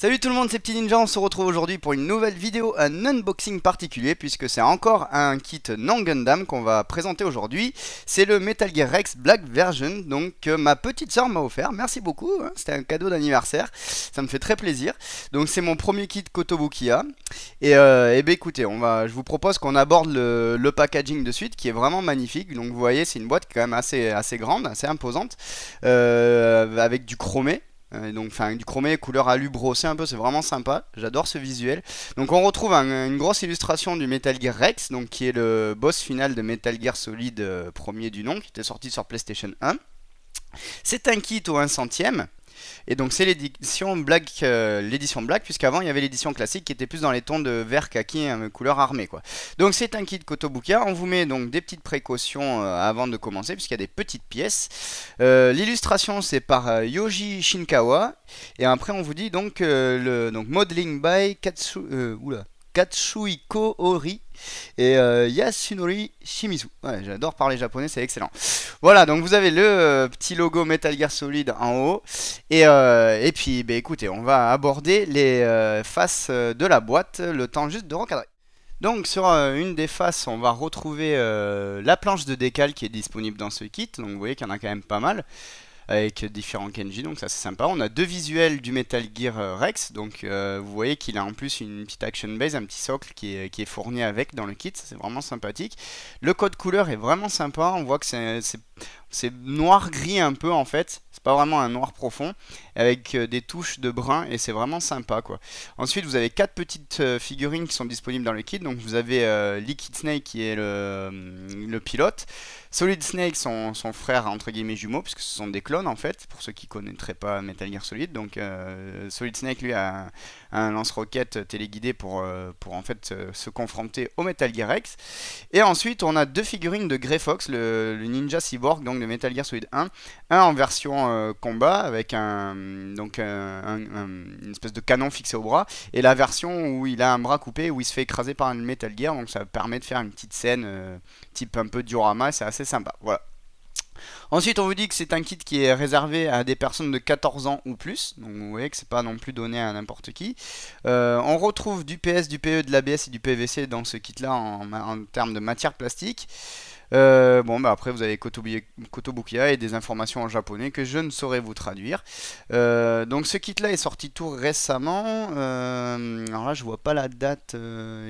Salut tout le monde, c'est Petit Ninja, on se retrouve aujourd'hui pour une nouvelle vidéo, un unboxing particulier puisque c'est encore un kit non Gundam qu'on va présenter aujourd'hui. C'est le Metal Gear Rex Black Version, donc que ma petite soeur m'a offert, merci beaucoup, hein, c'était un cadeau d'anniversaire, ça me fait très plaisir. Donc c'est mon premier kit Kotobukiya et ben écoutez, je vous propose qu'on aborde le packaging de suite qui est vraiment magnifique. Donc vous voyez c'est une boîte quand même assez grande, assez imposante, avec du chromé. Donc enfin du chromé couleur alu brossé un peu, c'est vraiment sympa, j'adore ce visuel. Donc on retrouve une grosse illustration du Metal Gear Rex, donc qui est le boss final de Metal Gear Solid, premier du nom, qui était sorti sur PlayStation 1. C'est un kit au 1 centième. Et donc c'est l'édition Black, puisqu'avant il y avait l'édition classique qui était plus dans les tons de vert kaki, couleur armée quoi. Donc c'est un kit Kotobukiya, on vous met donc des petites précautions avant de commencer, puisqu'il y a des petites pièces. L'illustration c'est par Yoji Shinkawa, et après on vous dit donc modeling by Katsuhiko Ori et Yasunori Shimizu. Ouais, j'adore parler japonais, c'est excellent. Voilà, donc vous avez le petit logo Metal Gear Solid en haut. Et puis, bah, écoutez, on va aborder les faces de la boîte, le temps juste de recadrer. Donc sur une des faces, on va retrouver la planche de décal qui est disponible dans ce kit. Donc vous voyez qu'il y en a quand même pas mal, avec différents Kenji, donc ça c'est sympa. On a deux visuels du Metal Gear Rex, donc vous voyez qu'il a en plus une petite action base, un petit socle qui est fourni avec dans le kit, c'est vraiment sympathique. Le code couleur est vraiment sympa, on voit que c'est noir-gris un peu en fait, c'est pas vraiment un noir profond, avec des touches de brun, et c'est vraiment sympa quoi. Ensuite vous avez quatre petites figurines qui sont disponibles dans le kit, donc vous avez Liquid Snake qui est le pilote, Solid Snake son frère entre guillemets jumeau, puisque ce sont des clones en fait, pour ceux qui connaîtraient pas Metal Gear Solid. Donc Solid Snake lui a un lance-roquette téléguidé pour en fait se confronter au Metal Gear Rex. Et ensuite on a deux figurines de Grey Fox, le ninja cyborg donc de Metal Gear Solid 1, un en version combat avec une espèce de canon fixé au bras, et la version où il a un bras coupé, où il se fait écraser par un Metal Gear, donc ça permet de faire une petite scène type un peu diorama, c'est assez sympa. Voilà. Ensuite, on vous dit que c'est un kit qui est réservé à des personnes de 14 ans ou plus. Donc vous voyez que c'est pas non plus donné à n'importe qui. On retrouve du PS, du PE, de l'ABS et du PVC dans ce kit là en termes de matière plastique. Bon bah après vous avez Kotobukiya et des informations en japonais que je ne saurais vous traduire. Donc ce kit là est sorti tout récemment. Alors là je vois pas la date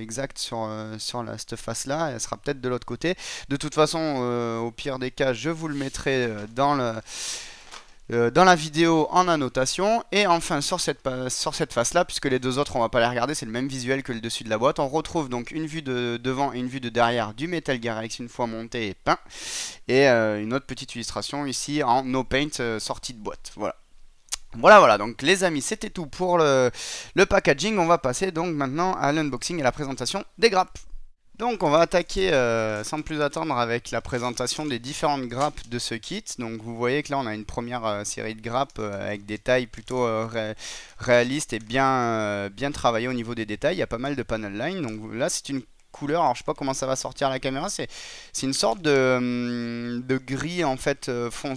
exacte sur cette face là, elle sera peut-être de l'autre côté. De toute façon au pire des cas je vous le mettrai dans la vidéo en annotation. Et enfin sur cette face là, puisque les deux autres on va pas les regarder, c'est le même visuel que le dessus de la boîte, on retrouve donc une vue de devant et une vue de derrière du Metal Gear Rex une fois monté et peint, et une autre petite illustration ici en no paint sortie de boîte. Voilà, donc les amis, c'était tout pour le packaging. On va passer donc maintenant à l'unboxing et la présentation des grappes. Donc on va attaquer sans plus attendre avec la présentation des différentes grappes de ce kit. Donc vous voyez que là on a une première série de grappes avec des tailles plutôt réalistes et bien travaillées au niveau des détails. Il y a pas mal de panel line. Donc là c'est une couleur, alors je sais pas comment ça va sortir à la caméra, c'est une sorte de gris en fait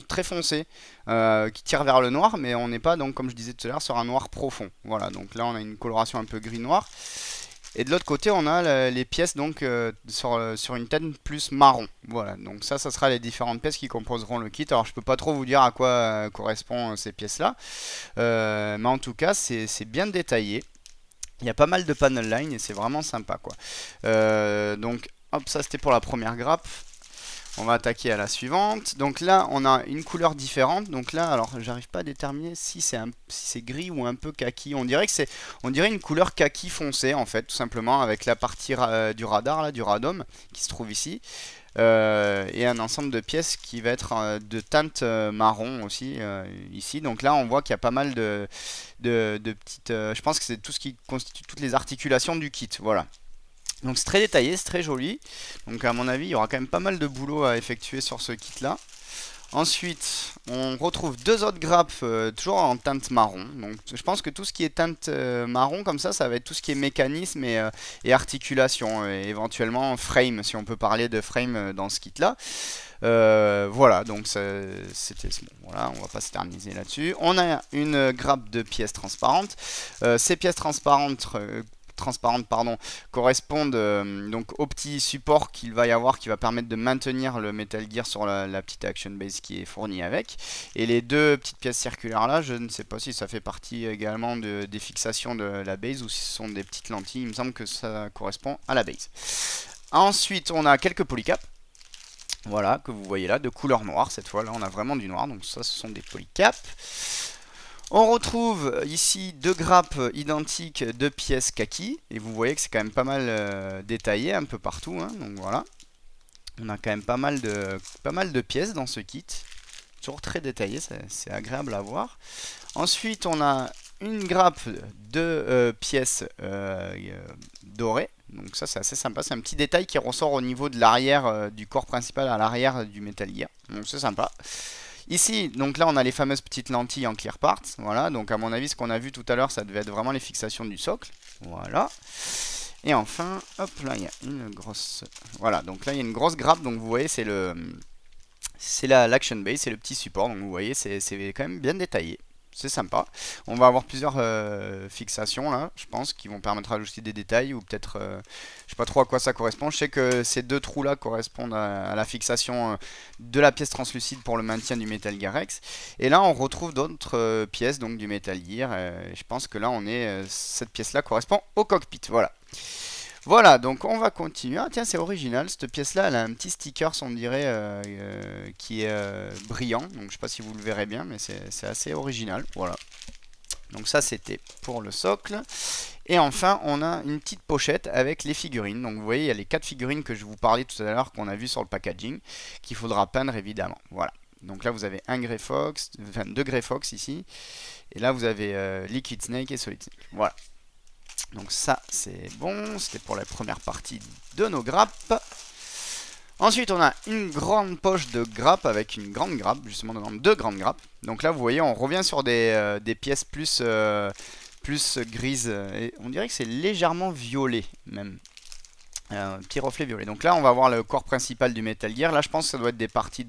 très foncé, qui tire vers le noir, mais on n'est pas donc comme je disais tout à l'heure sur un noir profond. Voilà, donc là on a une coloration un peu gris-noir. Et de l'autre côté, on a les pièces donc sur une teinte plus marron. Voilà, donc ça sera les différentes pièces qui composeront le kit. Alors je peux pas trop vous dire à quoi correspondent ces pièces-là, mais en tout cas c'est bien détaillé. Il y a pas mal de panel line et c'est vraiment sympa quoi. Donc hop, ça c'était pour la première grappe. On va attaquer à la suivante. Donc là, on a une couleur différente. Donc là, alors j'arrive pas à déterminer si c'est gris ou un peu kaki. On dirait une couleur kaki foncé en fait, tout simplement, avec la partie du radar là, du radome qui se trouve ici. Et un ensemble de pièces qui va être de teinte marron aussi ici. Donc là, on voit qu'il y a pas mal de petites. Je pense que c'est tout ce qui constitue toutes les articulations du kit. Voilà. Donc c'est très détaillé, c'est très joli. Donc à mon avis, il y aura quand même pas mal de boulot à effectuer sur ce kit là. Ensuite, on retrouve deux autres grappes toujours en teinte marron. Donc je pense que tout ce qui est teinte marron comme ça va être tout ce qui est mécanisme et articulation, et éventuellement frame, si on peut parler de frame dans ce kit là. Voilà, donc c'était bon, voilà, on va pas s'éterniser là-dessus. On a une grappe de pièces transparentes. Ces pièces transparentes pardon, correspondent donc au petit support qu'il va y avoir qui va permettre de maintenir le Metal Gear sur la petite action base qui est fournie avec. Et les deux petites pièces circulaires là, je ne sais pas si ça fait partie également des fixations de la base ou si ce sont des petites lentilles. Il me semble que ça correspond à la base. Ensuite, on a quelques polycaps. Voilà, que vous voyez là, de couleur noire cette fois. Là, on a vraiment du noir. Donc ça, ce sont des polycaps. On retrouve ici deux grappes identiques de pièces kaki. Et vous voyez que c'est quand même pas mal détaillé un peu partout. Hein, donc voilà. On a quand même pas mal de pièces dans ce kit. Toujours très détaillé, c'est agréable à voir. Ensuite, on a une grappe de pièces dorées. Donc ça, c'est assez sympa. C'est un petit détail qui ressort au niveau de l'arrière du corps principal à l'arrière du Metal Gear. Donc c'est sympa. Ici, donc là, on a les fameuses petites lentilles en clear parts. Voilà, donc à mon avis, ce qu'on a vu tout à l'heure, ça devait être vraiment les fixations du socle. Voilà. Et enfin, hop, là, il y a une grosse... Voilà, donc là, il y a une grosse grappe. Donc vous voyez, c'est l'action base, c'est le petit support. Donc vous voyez, c'est quand même bien détaillé. C'est sympa. On va avoir plusieurs fixations là, je pense, qui vont permettre d'ajouter des détails ou peut-être, je sais pas trop à quoi ça correspond. Je sais que ces deux trous là correspondent à la fixation de la pièce translucide pour le maintien du Metal Gear Rex. Et là, on retrouve d'autres pièces donc du Metal Gear. Je pense que là, cette pièce là correspond au cockpit. Voilà. Voilà, donc on va continuer. Ah tiens, c'est original, cette pièce-là, elle a un petit sticker, on dirait, qui est brillant. Donc je sais pas si vous le verrez bien, mais c'est assez original. Voilà. Donc ça, c'était pour le socle. Et enfin, on a une petite pochette avec les figurines. Donc vous voyez, il y a les 4 figurines que je vous parlais tout à l'heure, qu'on a vu sur le packaging, qu'il faudra peindre évidemment. Voilà. Donc là, vous avez un Grey Fox, enfin 2 Grey Fox ici. Et là, vous avez Liquid Snake et Solid Snake. Voilà. Donc ça c'est bon, c'était pour la première partie de nos grappes. Ensuite on a une grande poche de grappes avec une grande grappe, justement deux grandes grappes. Donc là vous voyez on revient sur des pièces plus grises, et on dirait que c'est légèrement violet même. Un petit reflet violet. Donc là on va voir le corps principal du Metal Gear. Là je pense que ça doit être des parties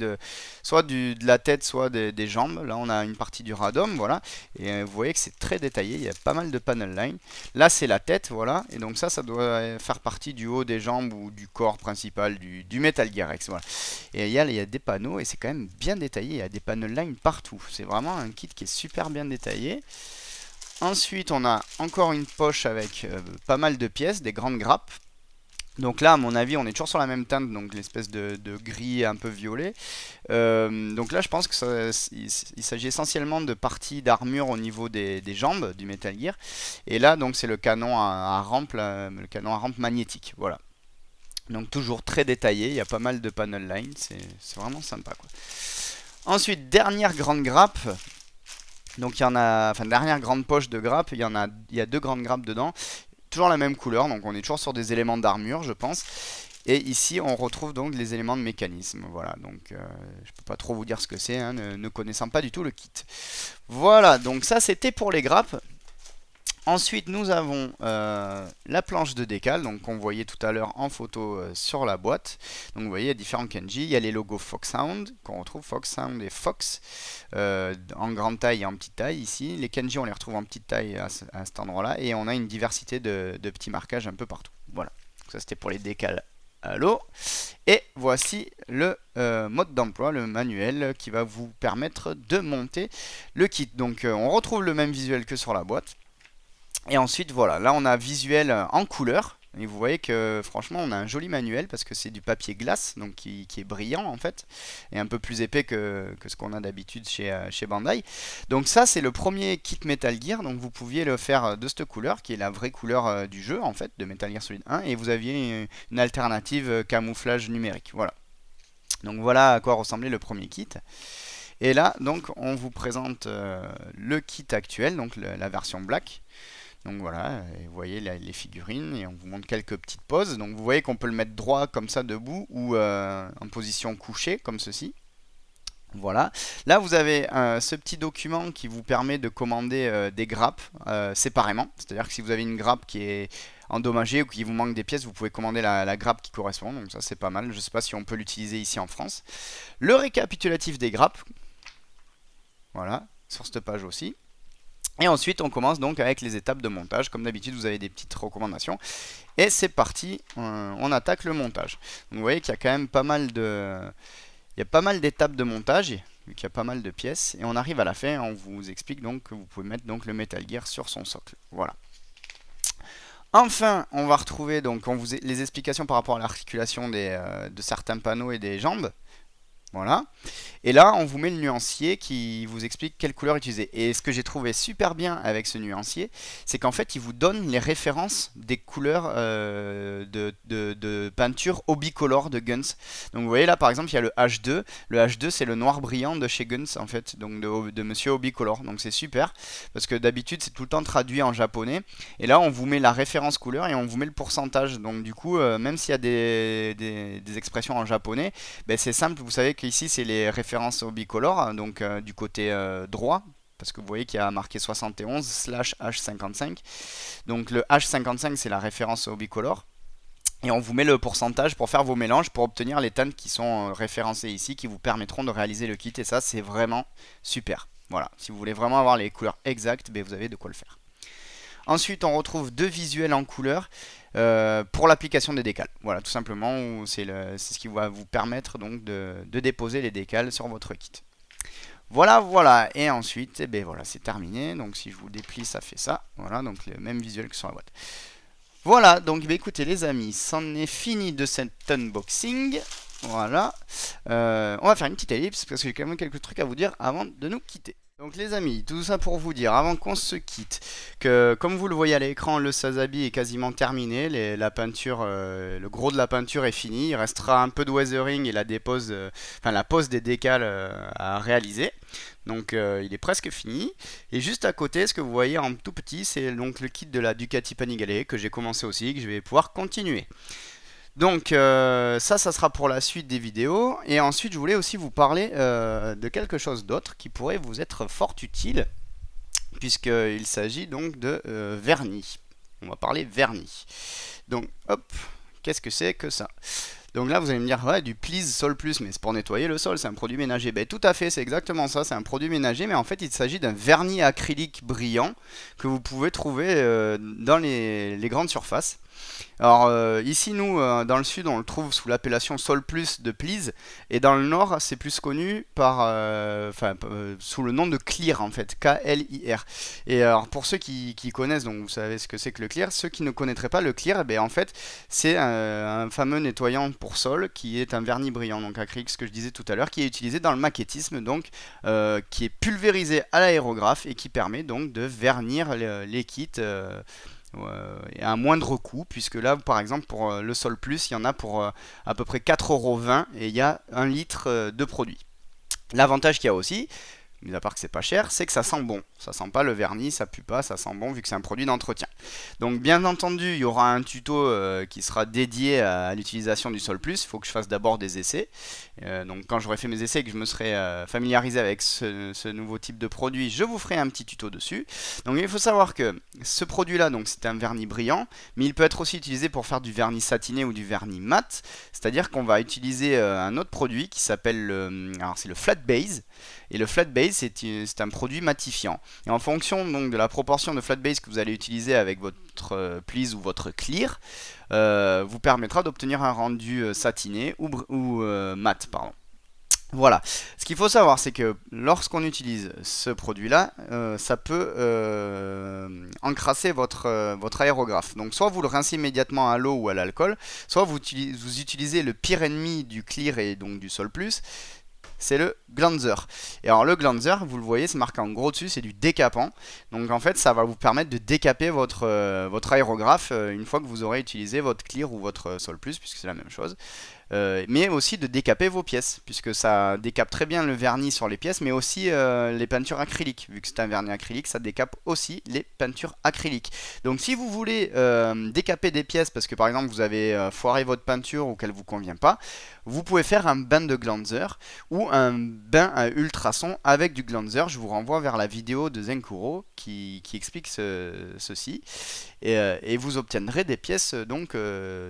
soit de la tête, soit des jambes. Là on a une partie du radome, voilà. Et vous voyez que c'est très détaillé, il y a pas mal de panel line. Là c'est la tête, voilà. Et donc ça doit faire partie du haut des jambes ou du corps principal du Metal Gear Rex, voilà. Et il y a des panneaux et c'est quand même bien détaillé, il y a des panel line partout. C'est vraiment un kit qui est super bien détaillé. Ensuite on a encore une poche avec pas mal de pièces, des grandes grappes. Donc là, à mon avis, on est toujours sur la même teinte, donc l'espèce de gris un peu violet. Donc là, je pense que il s'agit essentiellement de parties d'armure au niveau des jambes du Metal Gear. Et là, donc c'est le canon à rampe, le canon à rampe magnétique. Voilà. Donc toujours très détaillé, il y a pas mal de panel line, c'est vraiment sympa, quoi. Ensuite, dernière grande grappe. Donc il y en a, enfin dernière grande poche de grappe, il y a 2 grandes grappes dedans. Toujours la même couleur, donc on est toujours sur des éléments d'armure, je pense. Et ici, on retrouve donc les éléments de mécanisme. Voilà, donc je peux pas trop vous dire ce que c'est, hein, ne connaissant pas du tout le kit. Voilà, donc ça c'était pour les grappes. Ensuite, nous avons la planche de décal, donc qu'on voyait tout à l'heure en photo sur la boîte. Donc vous voyez, il y a différents kanji. Il y a les logos Foxhound, qu'on retrouve, Foxhound et Fox, en grande taille et en petite taille ici. Les kanji, on les retrouve en petite taille à cet endroit-là. Et on a une diversité de petits marquages un peu partout. Voilà, donc ça c'était pour les décals à l'eau. Et voici le mode d'emploi, le manuel, qui va vous permettre de monter le kit. Donc on retrouve le même visuel que sur la boîte. Et ensuite voilà, là on a visuel en couleur. Et vous voyez que franchement on a un joli manuel parce que c'est du papier glace, donc qui est brillant en fait, et un peu plus épais que ce qu'on a d'habitude chez Bandai. Donc ça c'est le premier kit Metal Gear, donc vous pouviez le faire de cette couleur qui est la vraie couleur du jeu en fait, de Metal Gear Solid 1, et vous aviez une alternative camouflage numérique. Voilà. Donc voilà à quoi ressemblait le premier kit. Et là donc on vous présente le kit actuel, donc la version black. Donc voilà, et vous voyez les figurines et on vous montre quelques petites poses. Donc vous voyez qu'on peut le mettre droit comme ça debout ou en position couchée comme ceci. Voilà, là vous avez ce petit document qui vous permet de commander des grappes séparément. C'est-à-dire que si vous avez une grappe qui est endommagé ou qu'il vous manque des pièces, vous pouvez commander la grappe qui correspond. Donc ça c'est pas mal. Je sais pas si on peut l'utiliser ici en France. Le récapitulatif des grappes. Voilà, sur cette page aussi. Et ensuite on commence donc avec les étapes de montage. Comme d'habitude vous avez des petites recommandations. Et c'est parti, on attaque le montage. Donc vous voyez qu'il y a quand même pas mal de... Il y a pas mal d'étapes de montage, vu qu'il y a pas mal de pièces. Et on arrive à la fin, on vous explique donc que vous pouvez mettre donc le Metal Gear sur son socle. Voilà. Enfin, on va retrouver donc les explications par rapport à l'articulation de certains panneaux et des jambes. Voilà. Et là, on vous met le nuancier qui vous explique quelle couleur utiliser. Et ce que j'ai trouvé super bien avec ce nuancier, c'est qu'en fait, il vous donne les références des couleurs de peinture au bicolore de Guns. Donc vous voyez là, par exemple, il y a le H2. Le H2, c'est le noir brillant de chez Guns, en fait, donc de Monsieur Obicolor. Donc c'est super, parce que d'habitude, c'est tout le temps traduit en japonais. Et là, on vous met la référence couleur et on vous met le pourcentage. Donc du coup, même s'il y a des expressions en japonais, ben, c'est simple, vous savez que ici c'est les références au bicolore, donc du côté droit, parce que vous voyez qu'il y a marqué 71/H55. Donc le H55 c'est la référence au bicolore. Et on vous met le pourcentage pour faire vos mélanges, pour obtenir les teintes qui sont référencées ici, qui vous permettront de réaliser le kit. Et ça c'est vraiment super. Voilà, si vous voulez vraiment avoir les couleurs exactes, ben, vous avez de quoi le faire. Ensuite, on retrouve deux visuels en couleur pour l'application des décals. Voilà, tout simplement, c'est ce qui va vous permettre donc de déposer les décals sur votre kit. Voilà, voilà. Et ensuite, eh ben, voilà, c'est terminé. Donc, si je vous déplie, ça fait ça. Voilà, donc le même visuel que sur la boîte. Voilà, donc bah, écoutez les amis, c'en est fini de cet unboxing. Voilà. On va faire une petite ellipse parce que j'ai quand même quelques trucs à vous dire avant de nous quitter. Donc les amis, tout ça pour vous dire, avant qu'on se quitte, que comme vous le voyez à l'écran, le Sazabi est quasiment terminé, la peinture, le gros de la peinture est fini, il restera un peu de weathering et la dépose, la pose des décals à réaliser. Donc il est presque fini. Et juste à côté, ce que vous voyez en tout petit, c'est donc le kit de la Ducati Panigale que j'ai commencé aussi, que je vais pouvoir continuer. Donc ça sera pour la suite des vidéos. Et ensuite je voulais aussi vous parler de quelque chose d'autre qui pourrait vous être fort utile, puisqu'il s'agit donc de vernis. On va parler vernis. Donc hop, qu'est-ce que c'est que ça? Donc là vous allez me dire, ouais, du Please Sol Plus, mais c'est pour nettoyer le sol, c'est un produit ménager. Ben tout à fait, c'est exactement ça, c'est un produit ménager, mais en fait il s'agit d'un vernis acrylique brillant que vous pouvez trouver dans les grandes surfaces. Alors ici nous dans le sud on le trouve sous l'appellation Sol Plus de Please, et dans le nord c'est plus connu par sous le nom de Clear en fait, K-L-I-R. Et alors pour ceux qui connaissent, donc vous savez ce que c'est que le Clear. Ceux qui ne connaîtraient pas le Clear, eh bien, en fait c'est un fameux nettoyant pour sol qui est un vernis brillant, donc acrylique, ce que je disais tout à l'heure, qui est utilisé dans le maquettisme, donc qui est pulvérisé à l'aérographe et qui permet donc de vernir les kits et à un moindre coût, puisque là par exemple pour le Sol Plus il y en a pour à peu près 4,20 € et il y a 1 litre de produit. L'avantage qu'il y a aussi, mis à part que c'est pas cher, c'est que ça sent bon. Ça sent pas le vernis, ça pue pas, ça sent bon vu que c'est un produit d'entretien. Donc bien entendu, il y aura un tuto qui sera dédié à l'utilisation du Sol Plus. Il faut que je fasse d'abord des essais. Donc quand j'aurai fait mes essais et que je me serai familiarisé avec ce nouveau type de produit, je vous ferai un petit tuto dessus. Donc il faut savoir que ce produit-là, donc c'est un vernis brillant, mais il peut être aussi utilisé pour faire du vernis satiné ou du vernis mat. C'est-à-dire qu'on va utiliser un autre produit qui s'appelle alors c'est le Flat Base. Et le Flat Base, c'est un produit matifiant. Et en fonction donc de la proportion de Flat Base que vous allez utiliser avec votre Please ou votre Clear, vous permettra d'obtenir un rendu satiné ou mat, pardon. Voilà, ce qu'il faut savoir c'est que lorsqu'on utilise ce produit là, ça peut encrasser votre aérographe. Donc soit vous le rincez immédiatement à l'eau ou à l'alcool, soit vous utilisez le pire ennemi du Clear et donc du Sol Plus, c'est le Glanzer. Et alors le Glanzer, vous le voyez, c'est marqué en gros dessus, c'est du décapant. Donc en fait, ça va vous permettre de décaper votre aérographe une fois que vous aurez utilisé votre Clear ou votre Sol Plus, puisque c'est la même chose. Mais aussi de décaper vos pièces, puisque ça décape très bien le vernis sur les pièces, mais aussi les peintures acryliques. Vu que c'est un vernis acrylique, ça décape aussi les peintures acryliques. Donc si vous voulez décaper des pièces, parce que par exemple vous avez foiré votre peinture ou qu'elle ne vous convient pas, vous pouvez faire un bain de Glanzer ou un bain à ultrasons avec du glanzer. Je vous renvoie vers la vidéo de Zenkuro qui explique ceci. Et vous obtiendrez des pièces donc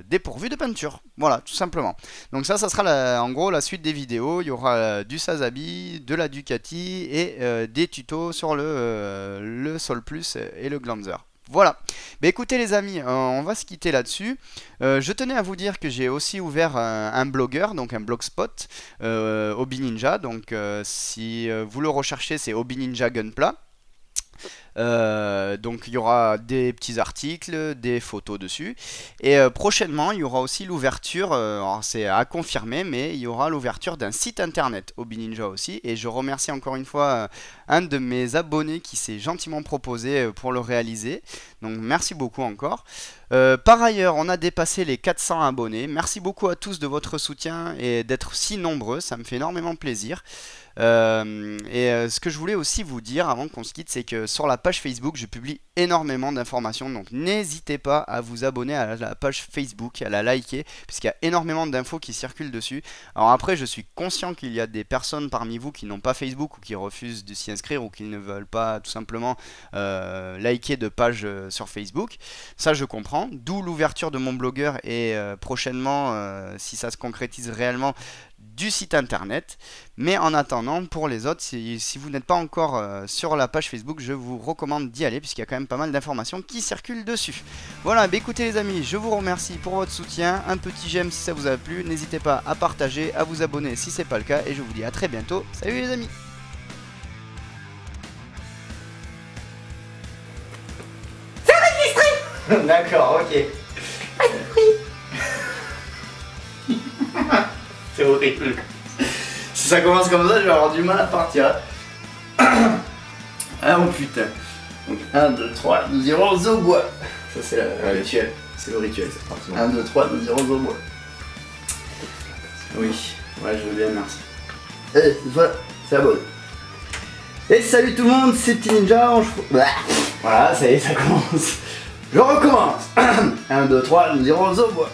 dépourvues de peinture. Voilà, tout simplement. Donc ça sera en gros la suite des vidéos. Il y aura du Sazabi, de la Ducati et des tutos sur le Sol Plus et le glanzer. Voilà. Bah écoutez les amis, on va se quitter là-dessus. Je tenais à vous dire que j'ai aussi ouvert un blogueur, donc un blogspot, Hobby Ninja. Donc si vous le recherchez, c'est Hobby Ninja Gunpla. Donc il y aura des petits articles, des photos dessus. Et prochainement il y aura aussi l'ouverture, alors c'est à confirmer, mais il y aura l'ouverture d'un site internet Hobby Ninja aussi. Et je remercie encore une fois un de mes abonnés qui s'est gentiment proposé pour le réaliser. Donc merci beaucoup encore. Par ailleurs, on a dépassé les 400 abonnés. Merci beaucoup à tous de votre soutien et d'être si nombreux, ça me fait énormément plaisir. Ce que je voulais aussi vous dire avant qu'on se quitte, c'est que sur la page Facebook, je publie énormément d'informations. Donc n'hésitez pas à vous abonner à la page Facebook, à la liker, puisqu'il y a énormément d'infos qui circulent dessus. Alors après, je suis conscient qu'il y a des personnes parmi vous qui n'ont pas Facebook ou qui refusent de s'y inscrire ou qui ne veulent pas tout simplement liker de page sur Facebook. Ça, je comprends. D'où l'ouverture de mon blogueur et prochainement, si ça se concrétise réellement, du site internet. Mais en attendant, pour les autres, si vous n'êtes pas encore sur la page Facebook, je vous recommande d'y aller puisqu'il y a quand même pas mal d'informations qui circulent dessus. Voilà, bah écoutez les amis, je vous remercie pour votre soutien. Un petit j'aime si ça vous a plu. N'hésitez pas à partager, à vous abonner si c'est pas le cas. Et je vous dis à très bientôt. Salut les amis. D'accord, ok. C'est horrible. Si ça commence comme ça, je vais avoir du mal à partir. Ah oh putain. Donc 1, 2, 3, nous irons au bois. Ça c'est le rituel. C'est le rituel. 1, 2, 3, nous irons au bois. Oui, ouais je veux bien, merci. Et voilà, c'est la bonne. Et salut tout le monde, c'est Petit Ninja. Voilà, ça y est, ça commence. Je recommence. 1, 2, 3, nous irons au bois.